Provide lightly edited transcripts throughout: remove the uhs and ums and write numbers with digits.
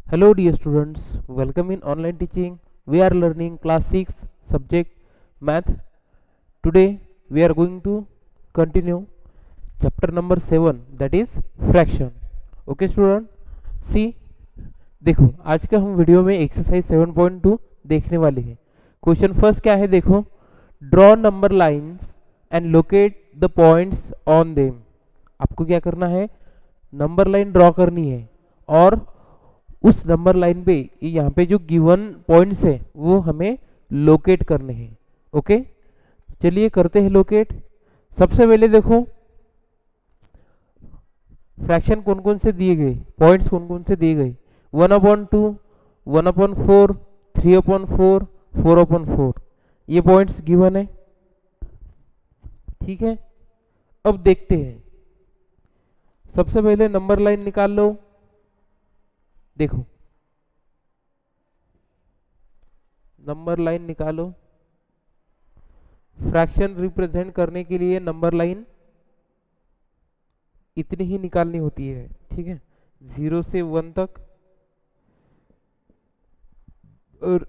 Hello dear students, welcome in online teaching. We are learning class 6 subject math. Today we are going to continue chapter number 7, that is fraction. Okay student, see देखो आज का हम video में exercise 7.2 देखने वाले हैं। Question first क्या है, देखो draw number lines and locate the points on them. आपको क्या करना है, नंबर लाइन ड्रॉ करनी है और उस नंबर लाइन पे यहाँ पे जो गिवन पॉइंट्स है वो हमें लोकेट करने हैं। ओके, चलिए करते हैं लोकेट। सबसे पहले देखो फ्रैक्शन कौन कौन से दिए गए, पॉइंट्स कौन कौन से दिए गए, 1/2, 1/4, 3/4, 4/4, ये पॉइंट्स गिवन है। ठीक है, अब देखते हैं। सबसे पहले नंबर लाइन निकाल लो। देखो नंबर लाइन निकालो। फ्रैक्शन रिप्रेजेंट करने के लिए नंबर लाइन इतनी ही निकालनी होती है। ठीक है, 0 से 1 तक और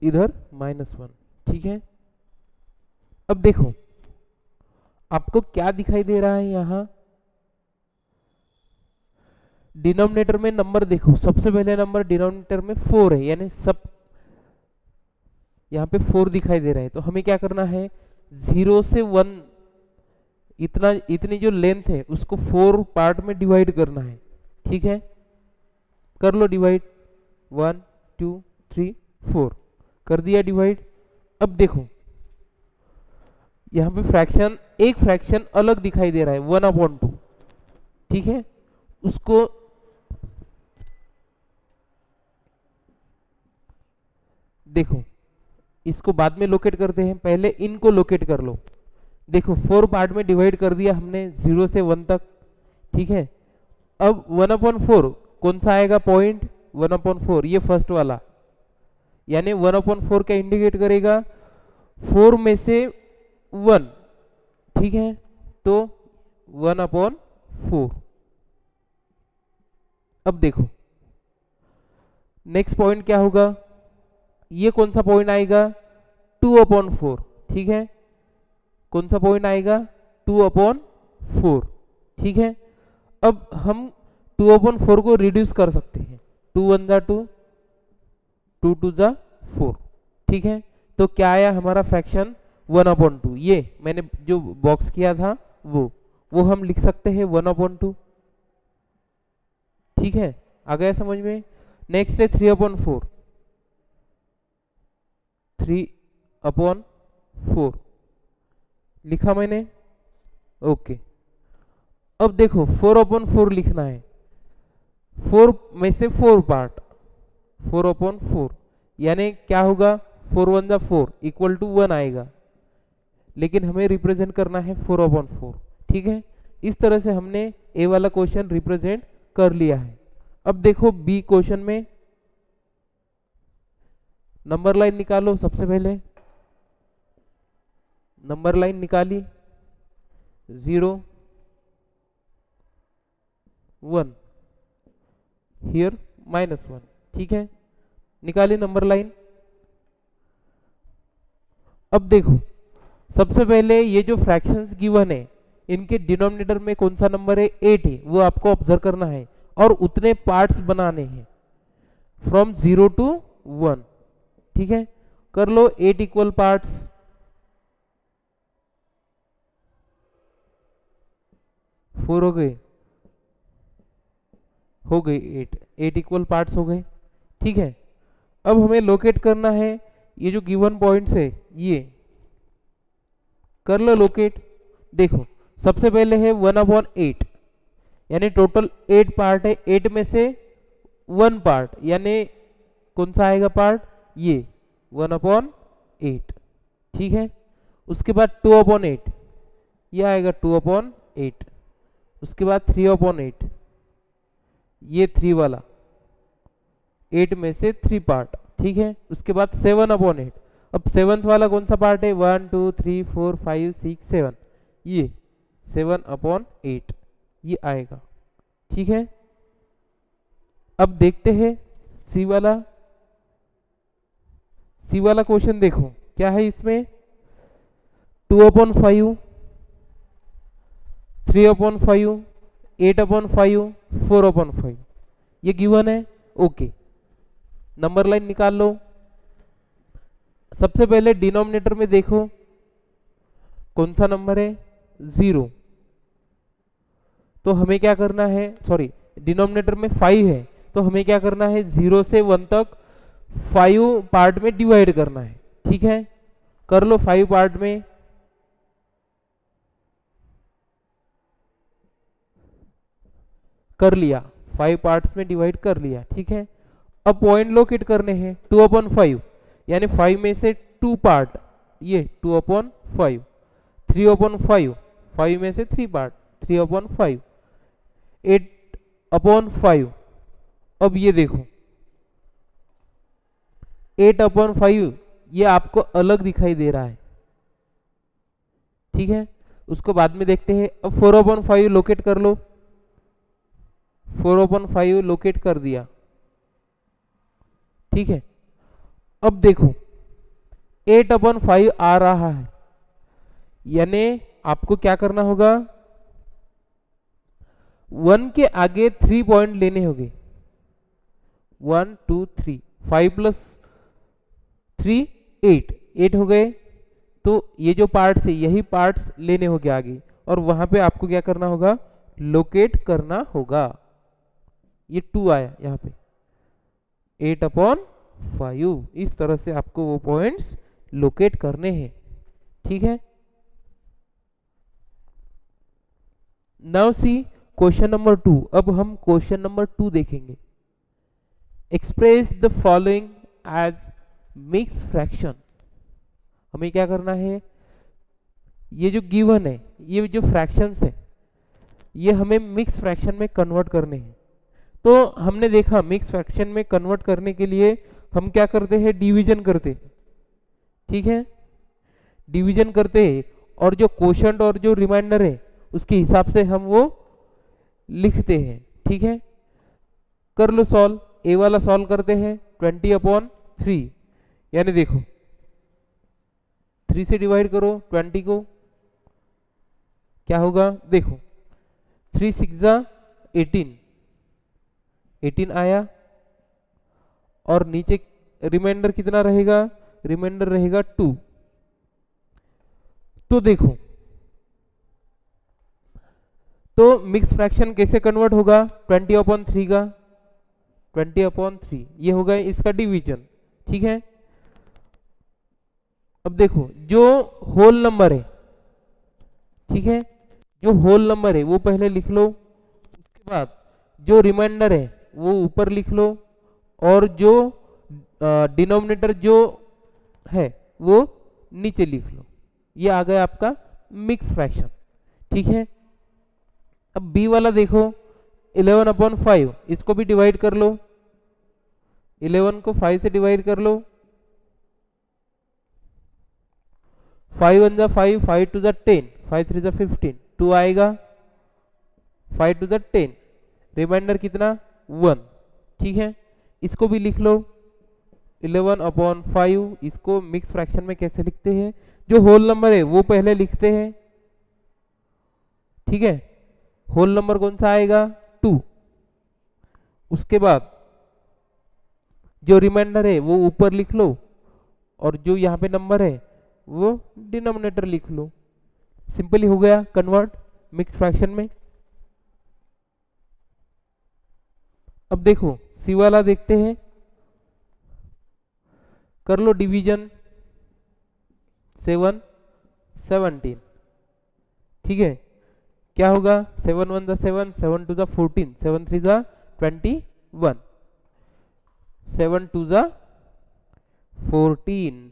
इधर -1। ठीक है, अब देखो आपको क्या दिखाई दे रहा है, यहां डिनोमिनेटर में नंबर देखो। सबसे पहले नंबर डिनोमिनेटर में 4 है, यानी सब यहाँ पे 4 दिखाई दे रहा है। तो हमें क्या करना है, 0 से 1 इतनी जो लेंथ है उसको 4 पार्ट में डिवाइड करना है। ठीक है, कर लो डिवाइड, 1 2 3 4 कर दिया डिवाइड। अब देखो यहाँ पे फ्रैक्शन, एक फ्रैक्शन अलग दिखाई दे रहा है 1/2। ठीक है, उसको देखो, इसको बाद में लोकेट करते हैं, पहले इनको लोकेट कर लो। देखो 4 पार्ट में डिवाइड कर दिया हमने 0 से 1 तक। ठीक है, अब 1/4 कौन सा आएगा पॉइंट, 1/4 ये फर्स्ट वाला, यानी 1/4 क्या इंडिकेट करेगा, 4 में से 1। ठीक है, तो 1/4। अब देखो नेक्स्ट पॉइंट क्या होगा, ये कौन सा पॉइंट आएगा, 2/4। ठीक है, कौन सा पॉइंट आएगा, 2/4। ठीक है, अब हम 2/4 को रिड्यूस कर सकते हैं, 2 1 जा 2, 2 2 जा 4। ठीक है, तो क्या आया हमारा फ्रैक्शन 1/2। ये मैंने जो बॉक्स किया था वो हम लिख सकते हैं 1/2। ठीक है, आ गया समझ में। नेक्स्ट है 3/4, 3/4 लिखा मैंने। ओके, अब देखो 4/4 लिखना है, 4 में से 4 पार्ट, 4/4 यानी क्या होगा, 4 1 जा 4 इक्वल टू 1 आएगा, लेकिन हमें रिप्रेजेंट करना है 4/4। ठीक है, इस तरह से हमने ए वाला क्वेश्चन रिप्रेजेंट कर लिया है। अब देखो बी क्वेश्चन में नंबर लाइन निकालो। सबसे पहले नंबर लाइन निकाली, 0 1 हियर -1। ठीक है, निकाली नंबर लाइन। अब देखो सबसे पहले ये जो फ्रैक्शंस गिवन है इनके डिनोमिनेटर में कौन सा नंबर है, 8 है, वो आपको ऑब्जर्व करना है और उतने पार्ट्स बनाने हैं फ्रॉम 0 to 1। ठीक है, कर लो 8 इक्वल पार्ट्स, 4 हो गए 8 इक्वल पार्ट्स हो गए। ठीक है, अब हमें लोकेट करना है ये जो गिवन पॉइंट्स है, ये कर लो लोकेट। देखो सबसे पहले है 1/8, यानी टोटल 8 पार्ट है, 8 में से 1 पार्ट यानी कौन सा आएगा पार्ट, ये 1/8। ठीक है, उसके बाद 2/8, ये आएगा 2/8। उसके बाद 3/8, ये 3 वाला, 8 में से 3 पार्ट। ठीक है, उसके बाद 7/8, अब 7th वाला कौन सा पार्ट है, 1 2 3 4 5 6 7, ये 7/8 ये आएगा। ठीक है, अब देखते हैं सी वाला क्वेश्चन देखो क्या है इसमें, 2/5, 3/5, 8/5, 4/5 ये गिवन है। ओके, नंबर लाइन निकाल लो। सबसे पहले डिनोमिनेटर में देखो कौन सा नंबर है, 0, तो हमें क्या करना है, सॉरी डिनोमिनेटर में 5 है, तो हमें क्या करना है, 0 से 1 तक 5 पार्ट में डिवाइड करना है। ठीक है, कर लो 5 पार्ट में। कर लिया, 5 पार्ट्स में डिवाइड कर लिया। ठीक है, अब पॉइंट लोकेट करने हैं, 2/5 यानी 5 में से 2 पार्ट, ये 2/5, 3/5 5 में से 3 पार्ट, 3/5, 8/5। अब ये देखो 8/5 ये आपको अलग दिखाई दे रहा है। ठीक है, उसको बाद में देखते हैं। अब 4/5 लोकेट कर लो, 4/5 लोकेट कर दिया। ठीक है, अब देखो 8/5 आ रहा है, यानी आपको क्या करना होगा, 1 के आगे 3 पॉइंट लेने होंगे, 1 2 3, 5 + 3 8, 8 हो गए। तो ये जो पार्ट्स है यही पार्ट्स लेने होंगे आगे, और वहां पे आपको क्या करना होगा, लोकेट करना होगा। ये 2 आया यहाँ पे, 8/5, इस तरह से आपको वो पॉइंट्स लोकेट करने हैं। ठीक है, नाउ सी क्वेश्चन नंबर 2। अब हम क्वेश्चन नंबर 2 देखेंगे। Express the following as mix fraction. हमें क्या करना है, ये जो गिवन है, ये जो फ्रैक्शंस है, ये हमें मिक्स फ्रैक्शन में कन्वर्ट करने हैं। तो हमने देखा मिक्स फ्रैक्शन में कन्वर्ट करने के लिए हम क्या करते हैं, डिवीजन करते हैं। ठीक है, डिवीजन करते हैं, और जो क्वोशंट और जो रिमाइंडर है उसके हिसाब से हम वो लिखते हैं। ठीक है, कर लो सॉल्व। ए वाला सॉल्व करते हैं, 20/3, यानी देखो 3 से डिवाइड करो 20 को, क्या होगा, देखो 3 6 18, 18 आया, और नीचे रिमाइंडर कितना रहेगा, रिमाइंडर रहेगा 2। तो देखो, तो मिक्स फ्रैक्शन कैसे कन्वर्ट होगा, 20/3 का 20/3 ये होगा इसका डिवीजन। ठीक है, अब देखो जो होल नंबर है, ठीक है, जो होल नंबर है वो पहले लिख लो, उसके बाद जो रिमाइंडर है वो ऊपर लिख लो, और जो डिनोमिनेटर जो है वो नीचे लिख लो। ये आ गया आपका मिक्स फ्रैक्शन। ठीक है, अब बी वाला देखो, 11/5, इसको भी डिवाइड कर लो, 11 को 5 से डिवाइड कर लो, 5 1 जा 5, 5 2 जा 10, 5 3 जा 15, 2 आएगा, 5 2 जा 10, रिमाइंडर कितना 1। ठीक है, इसको भी लिख लो 11/5। इसको मिक्स फ्रैक्शन में कैसे लिखते हैं, जो होल नंबर है वो पहले लिखते हैं। ठीक है, होल नंबर कौन सा आएगा, 2। उसके बाद जो रिमाइंडर है वो ऊपर लिख लो, और जो यहाँ पे नंबर है वो डिनोमिनेटर लिख लो। सिंपली हो गया कन्वर्ट मिक्स फ्रैक्शन में। अब देखो सी वाला देखते हैं, कर लो डिवीजन, 7 17। ठीक है, क्या होगा, 7 1 जा 7, 7 2 जा 14, 7 3 जा 21, 7 2 जा 14।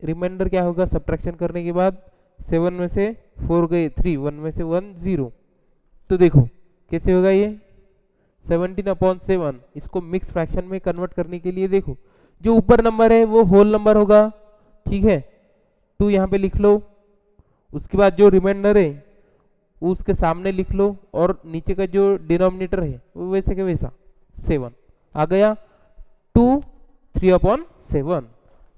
रिमाइंडर क्या होगा, सब्ट्रैक्शन करने के बाद 7 में से 4 गए 3, 1 में से 1 0। तो देखो कैसे होगा ये, 17/7। इसको मिक्स फ्रैक्शन में कन्वर्ट करने के लिए देखो जो ऊपर नंबर है वो होल नंबर होगा। ठीक है, 2 यहाँ पे लिख लो, उसके बाद जो रिमाइंडर है वो उसके सामने लिख लो और नीचे का जो डिनोमिनेटर है वो वैसे के वैसा 7 आ गया। 2 3/7।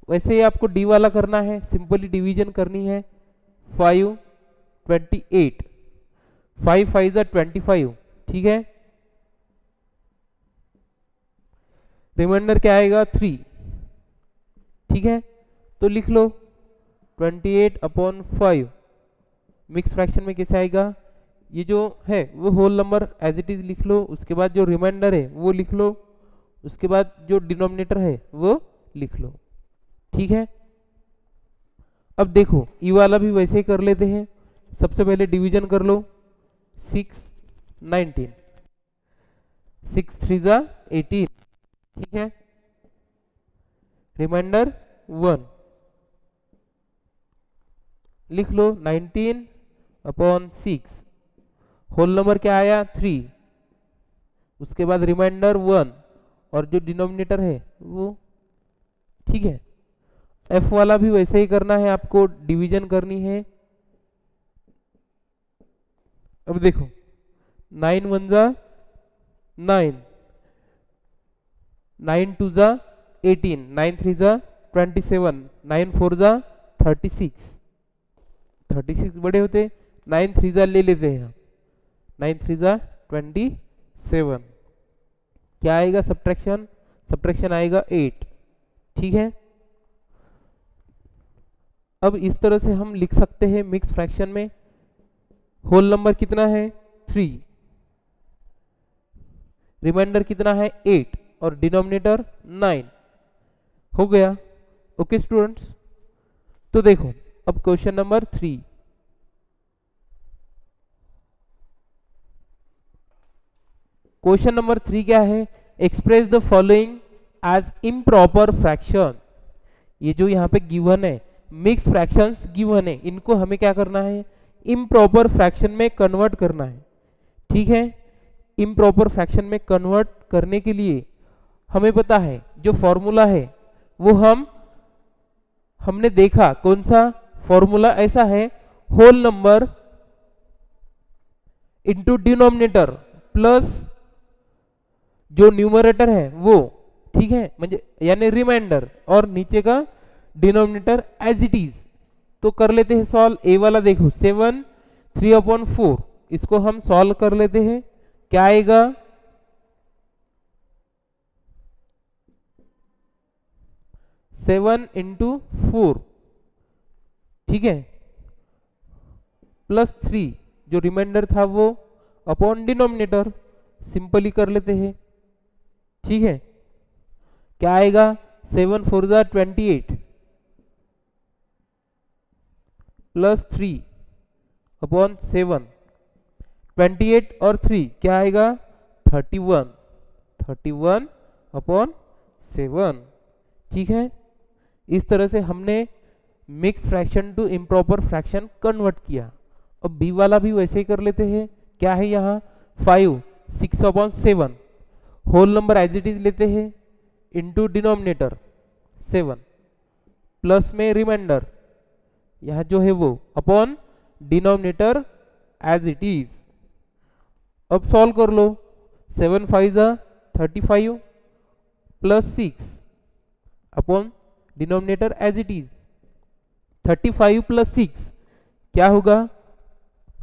वैसे ही आपको डी वाला करना है, सिंपली डिवीजन करनी है। 5 28, 5 5 25, ठीक है। रिमाइंडर क्या आएगा 3, ठीक है। तो लिख लो 28/5। मिक्स फ्रैक्शन में कैसे आएगा, ये जो है वो whole number as it is लिख लो, उसके बाद जो रिमाइंडर है वो लिख लो, उसके बाद जो डिनोमिनेटर है वो लिख लो, ठीक है। अब देखो ई वाला भी वैसे ही कर लेते हैं। सबसे पहले डिवीजन कर लो। 6 19, 6 3 18, ठीक है। रिमाइंडर 1 लिख लो। 19/6 होल नंबर क्या आया 3, उसके बाद रिमाइंडर 1 और जो डिनोमिनेटर है वो, ठीक है। एफ वाला भी वैसे ही करना है, आपको डिवीजन करनी है। अब देखो 9 1 9, 9 2 18, 9 3 27, 9 4 36, 36 बड़े होते, 9 3 ले लेते हैं, 9 3 27। क्या आएगा सब्ट्रैक्शन, सब्ट्रैक्शन आएगा 8, ठीक है। अब इस तरह से हम लिख सकते हैं मिक्स फ्रैक्शन में। होल नंबर कितना है 3, रिमाइंडर कितना है 8 और डिनोमिनेटर 9, हो गया। ओके स्टूडेंट्स, तो देखो अब क्वेश्चन नंबर 3। क्वेश्चन नंबर 3 क्या है, express the following as improper fraction. ये जो यहाँ पे गिवन है मिक्स फ्रैक्शंस गिवन है, इनको हमें क्या करना है, इम्प्रॉपर फ्रैक्शन में कन्वर्ट करना है, ठीक है। इम्प्रॉपर फ्रैक्शन में कन्वर्ट करने के लिए हमें पता है जो फॉर्मूला है वो हमने देखा, कौन सा फॉर्मूला, ऐसा है whole number into denominator plus जो न्यूमरेटर है वो, ठीक है, म्हणजे यानी रिमाइंडर और नीचे का डिनोमिनेटर एज इट इज। तो कर लेते हैं सॉल्व। ए वाला देखो 7 3/4, इसको हम सॉल्व कर लेते हैं। क्या आएगा 7 × 4, ठीक है, प्लस 3 जो रिमाइंडर था वो अपॉन डिनोमिनेटर, सिंपली कर लेते हैं, ठीक है। क्या आएगा 7 4 28 प्लस 3/7, 28 और 3 क्या आएगा 31, 31/7, ठीक है। इस तरह से हमने mix fraction to improper fraction convert किया। अब बी वाला भी वैसे ही कर लेते हैं। क्या है यहाँ 5 6/7, whole number as it is लेते हैं, इनटू डिनोमिनेटर 7 प्लस में रिमाइंडर यहाँ जो है वो upon denominator as it is. अब सॉल्व कर लो। 7 5 35 plus 6 upon denominator as it is. 35 plus 6 क्या होगा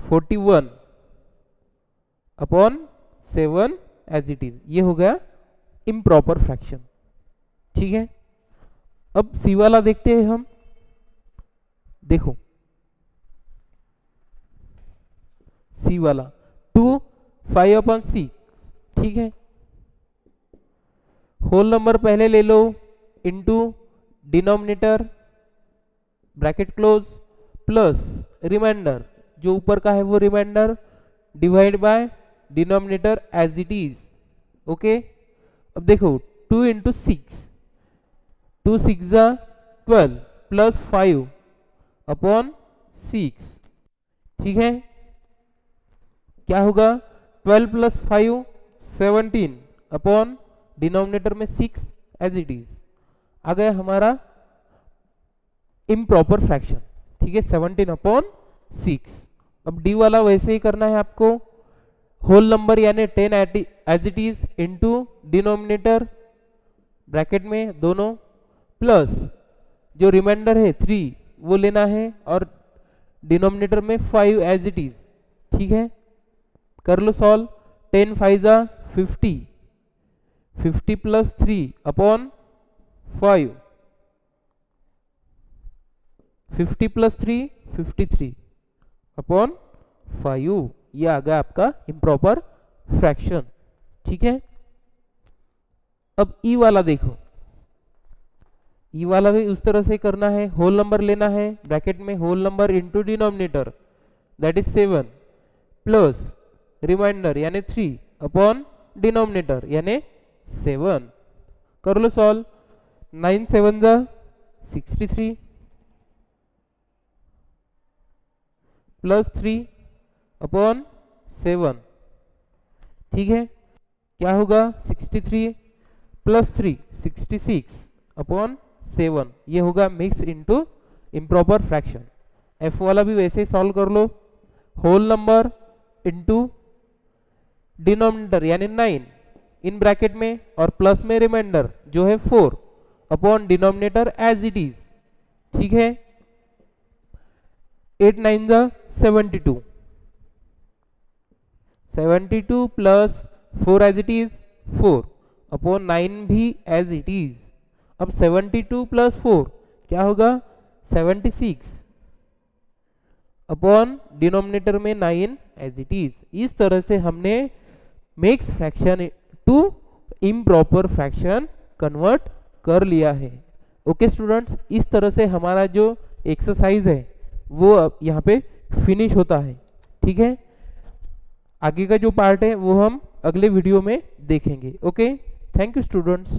41/7 एज इट इज। ये हो गया इम्प्रॉपर फ्रैक्शन, ठीक है। अब सी वाला देखते हैं हम। देखो सी वाला 2 5/6, ठीक है। होल नंबर पहले ले लो into denominator bracket close plus remainder, जो ऊपर का है वो remainder divide by denominator as it is. Okay, अब देखो 2 × 6, 2 6 12 प्लस 5/6, ठीक है। क्या होगा 12 प्लस 5 17 अपॉन डिनोमिनेटर में 6 एज इट इज। आ गया हमारा इम्प्रॉपर फ्रैक्शन, ठीक है, 17/6। अब डी वाला वैसे ही करना है आपको, होल नंबर यानी 10 as it is into denominator bracket में दोनों, प्लस जो रिमाइंडर है 3 वो लेना है और डिनोमिनेटर में 5 एज इट इज। ठीक है, कर लो सॉल्व। 10 5 जा 50, 50 प्लस 3 अपॉन 5, 50 प्लस 3 53 अपॉन 5। ये आ गया आपका इम्प्रॉपर फ्रैक्शन। ठीक है, अब ई वाला देखो, ई वाला भी उस तरह से करना है, होल नंबर लेना है ब्रैकेट में, whole number into denominator that is 7 plus remainder यानी 3 अपॉन डिनोमिनेटर यानी 7। कर लो सॉल्व। 9 7 जा 63 प्लस 3 अपॉन 7। ठीक है, क्या होगा 63 प्लस 3 66 अपॉन 7। ये होगा mix into improper fraction. F वाला भी वैसे ही सॉल्व कर लो, होल नंबर इनटू डिनोमिनेटर यानी 9 इन ब्रैकेट में और प्लस में रिमाइंडर जो है 4 upon denominator as it is. ठीक है, 8 9 जा 72, 72 plus 4 as it is 4 upon 9 भी एज इट इज। अब 72 प्लस 4 क्या होगा 76 अपॉन डिनोमिनेटर में 9 एज इट इज। इस तरह से हमने mix fraction to improper fraction convert कर लिया है। ओके स्टूडेंट्स, इस तरह से हमारा जो एक्सरसाइज है वो अब यहाँ पे फिनिश होता है। ठीक है, आगे का जो पार्ट है वो हम अगले वीडियो में देखेंगे। Okay, thank you students.